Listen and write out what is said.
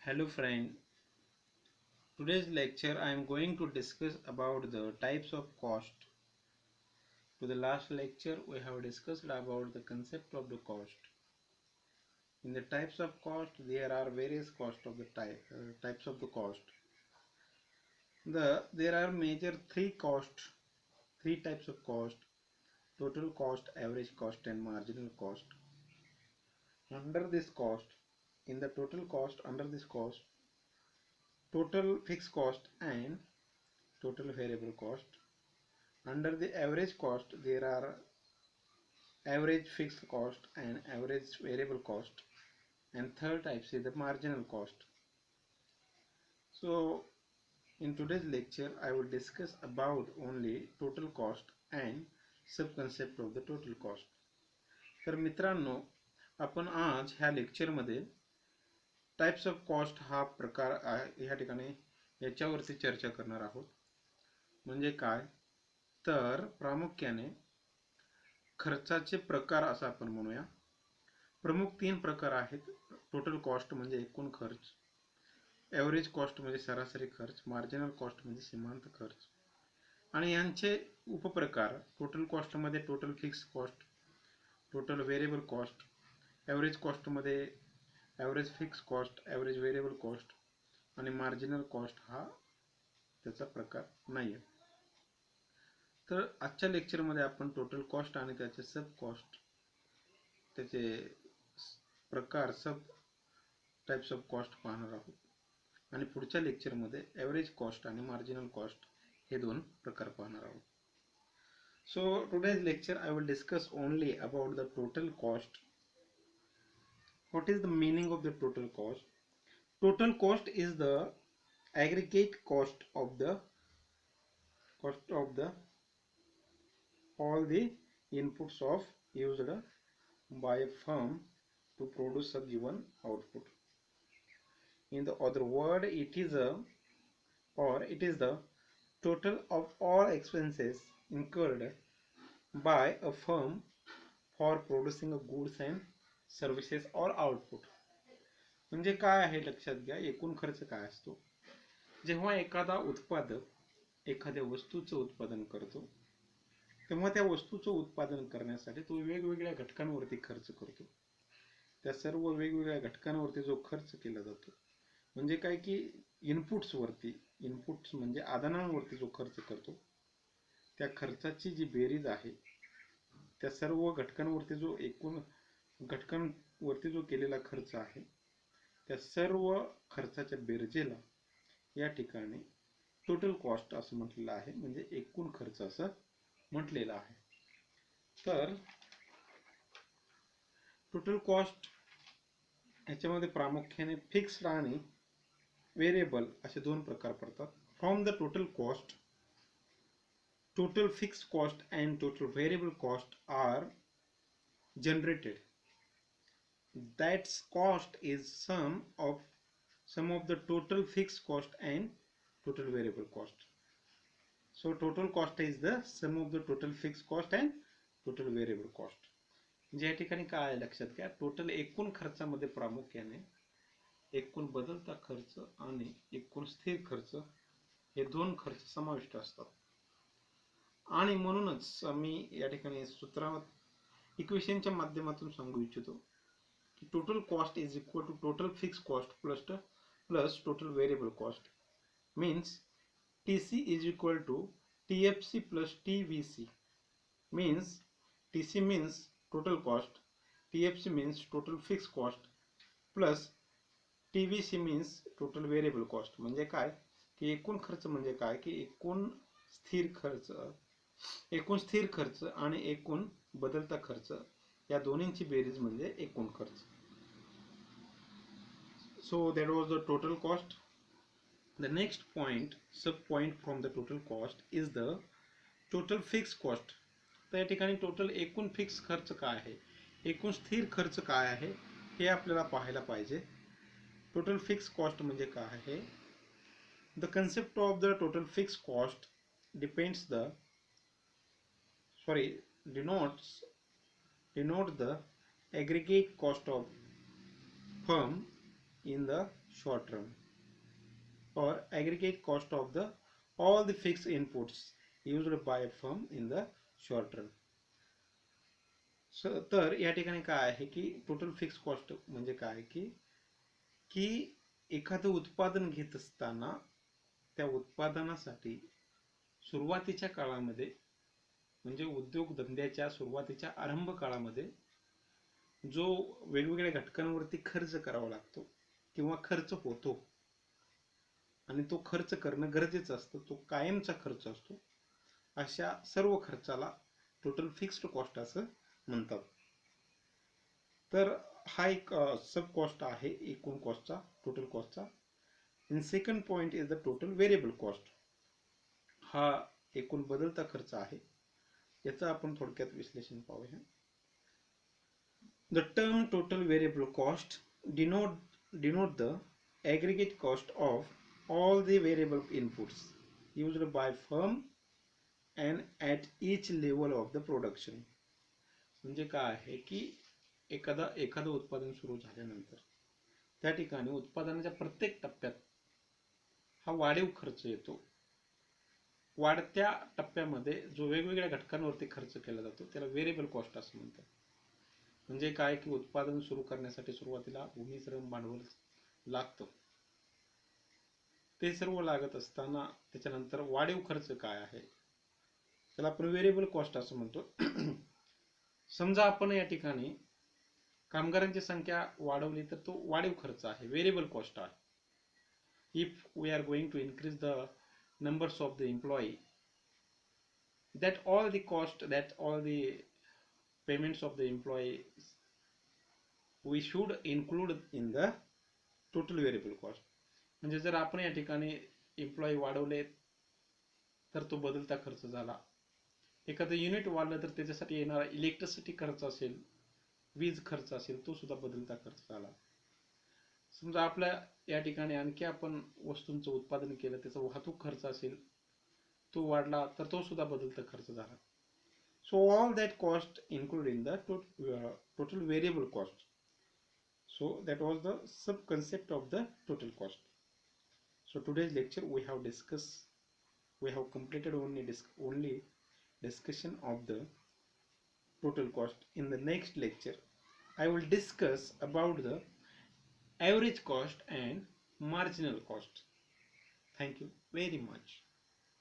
Hello friend, today's lecture I am going to discuss about the types of cost. To the last lecture we have discussed about the concept of the cost. In the types of cost there are various cost of the types of the cost. There are major three types of cost: total cost, average cost and marginal cost. Under this cost, in the total cost, under this cost, total fixed cost and total variable cost. Under the average cost, there are average fixed cost and average variable cost. And third type is the marginal cost. So in today's lecture, I will discuss about only total cost and subconcept of the total cost. तर मित्रांनो, आपण आज ह्या लेक्चरमध्ये types of cost हा प्रकार ह्या ठिकाणी याच्यावरती चर्चा करणार आहोत. म्हणजे काय तर प्रामुख्याने खर्चाचे प्रकार असं आपण म्हणूया. प्रमुख तीन प्रकार आहेत. टोटल कॉस्ट म्हणजे एकूण खर्च, एव्हरेज कॉस्ट म्हणजे सरासरी खर्च, मार्जिनल कॉस्ट म्हणजे सीमांत खर्च. आणि यांचे उपप्रकार टोटल कॉस्ट मध्ये total fix cost, total variable cost, average cost मध्ये average fix cost, average variable cost आणि मार्जिनल कॉस्ट हा त्याचा प्रकार नाही आहे. तर आजच्या लेक्चरमध्ये आपण टोटल कॉस्ट आणि त्याचे सब कॉस्ट, त्याचे प्रकार, सब टाइप्स ऑफ कॉस्ट पाहणार आहोत. आणि पुढच्या लेक्चरमध्ये एव्हरेज कॉस्ट आणि मार्जिनल कॉस्ट हे दोन प्रकार पाहणार आहोत. So today's lecture I will discuss only about the total cost. What is the meaning of the total cost? Total cost is the aggregate cost of the all the inputs of used by a firm to produce a given output. In the other word, it is the total of all expenses incurred by a firm for producing a goods and services or output. म्हणजे काय आहे लक्षात घ्या, एकूण खर्च काय असतो. जेव्हा एखादा उत्पादक एखाद्या वस्तूचं उत्पादन करतो तेव्हा त्या वस्तूचं उत्पादन करण्यासाठी तो वेगवेगळ्या घटकांवरती खर्च करतो. त्या सर्व वेगवेगळ्या घटकांवरती जो खर्च केला जातो म्हणजे काय की इनपुट्स म्हणजे आदानांवरती जो खर्च करतो, त्या खर्चाची जी बेरीज आहे त्या सर्व घटकांवरती जो एकूण घटकांवरती जो केलेला खर्च आहे त्या सर्व खर्चाच्या बेरजेला या ठिकाणी टोटल कॉस्ट असं म्हटलेलं आहे, म्हणजे एकूण खर्च असं म्हटलेलं आहे. तर टोटल कॉस्ट याच्यामध्ये प्रामुख्याने फिक्स्ड आणि व्हेरिएबल असे दोन प्रकार पडतात. From the total cost, total fixed cost and total variable cost are generated. That cost is sum of the total fixed cost and total variable cost. So total cost is the sum of the total fixed cost and total variable cost. म्हणजे या ठिकाणी काय लक्षात घ्या, total एकूण खर्चामध्ये प्रामुख्याने एकूण बदलता खर्च आणि एकूण स्थिर खर्च हे दोन खर्च समाविष्ट असतात. आणि म्हणूनच मी या ठिकाणी सूत्रात इक्वेशनच्या माध्यमातून सांगू इच्छितो की total cost is equal to total fix cost plus total variable cost. Means TC is equal to TFC plus TVC. Means TC means total cost, TFC means total fixed cost plus TVC means total variable cost. म्हणजे काय की एकूण खर्च म्हणजे काय की एकूण स्थिर खर्च आणि एकूण बदलता खर्च या दोन्हींची बेरीज म्हणजे एकूण खर्च. So that was the total cost. The next point, sub point from the total cost is the total fixed cost. तर या ठिकाणी टोटल एकूण फिक्स खर्च काय आहे, एकूण स्थिर खर्च काय आहे हे आपल्याला पाहायला पाहिजे. टोटल फिक्स कॉस्ट म्हणजे काय आहे. The concept of the total fix cost denotes the aggregate cost of firm in the short run, or aggregate cost of the all the fixed inputs used by a firm in the short run. तर या ठिकाणी काय आहे की total fix cost म्हणजे काय की की एखादं उत्पादन घेत असताना त्या उत्पादनासाठी सुरुवातीच्या काळामध्ये म्हणजे उद्योगधंद्याच्या सुरुवातीच्या आरंभ काळामध्ये जो वेगवेगळ्या घटकांवरती खर्च करावा लागतो किंवा खर्च होतो आणि तो खर्च करणं गरजेचं असतं, तो कायमचा खर्च असतो, अशा सर्व खर्चाला टोटल फिक्स्ड कॉस्ट असं म्हणतात. तर हा एक सब कॉस्ट आहे एकूण कॉस्टचा, टोटल कॉस्टचा. In second point is the total variable cost. हा एकूण बदलता खर्च आहे, याचं आपण थोडक्यात विश्लेषण पाहूया. The term total variable cost denote the aggregate cost of all the variable inputs used by firm and at each level of the production. म्हणजे काय आहे की एखादं उत्पादन सुरू झाल्यानंतर त्या ठिकाणी उत्पादनाच्या प्रत्येक टप्प्यात हा वाढीव खर्च येतो. वाढत्या टप्प्यामध्ये जो वेगवेगळ्या घटकांवरती खर्च केला जातो त्याला व्हेरिएबल कॉस्ट असं म्हणतात. म्हणजे काय की उत्पादन सुरू करण्यासाठी सुरुवातीला भूमी, श्रम, भांडवल लागतं. ते सर्व लागत असताना त्याच्यानंतर वाढीव खर्च काय आहे त्याला आपण व्हेरिएबल कॉस्ट असं म्हणतो. समजा आपण या ठिकाणी कामगारांची संख्या वाढवली तर तो वाढीव खर्च आहे, व्हेरिएबल कॉस्ट आहे. If we are going to increase the numbers of the employee, that all the cost, that all the payments of the employees we should include in the total variable cost. म्हणजे जर आपण या ठिकाणी employee वाढवले तर तो बदलता खर्च झाला. एखादं युनिट वाढलं तर त्याच्यासाठी येणारा इलेक्ट्रिसिटी खर्च असेल, वीज खर्च असेल, तो सुद्धा बदलता खर्च झाला. समजा आपल्या या ठिकाणी आणखी आपण वस्तूंचं उत्पादन केलं, त्याचा वाहतूक खर्च असेल, तो वाढला तर तो सुद्धा बदलता खर्च झाला. So all that cost included in the total variable cost. So that was the sub concept of the total cost. So today's lecture we have completed only discussion of the total cost. In the next lecture I will discuss about the average cost and marginal cost. Thank you very much.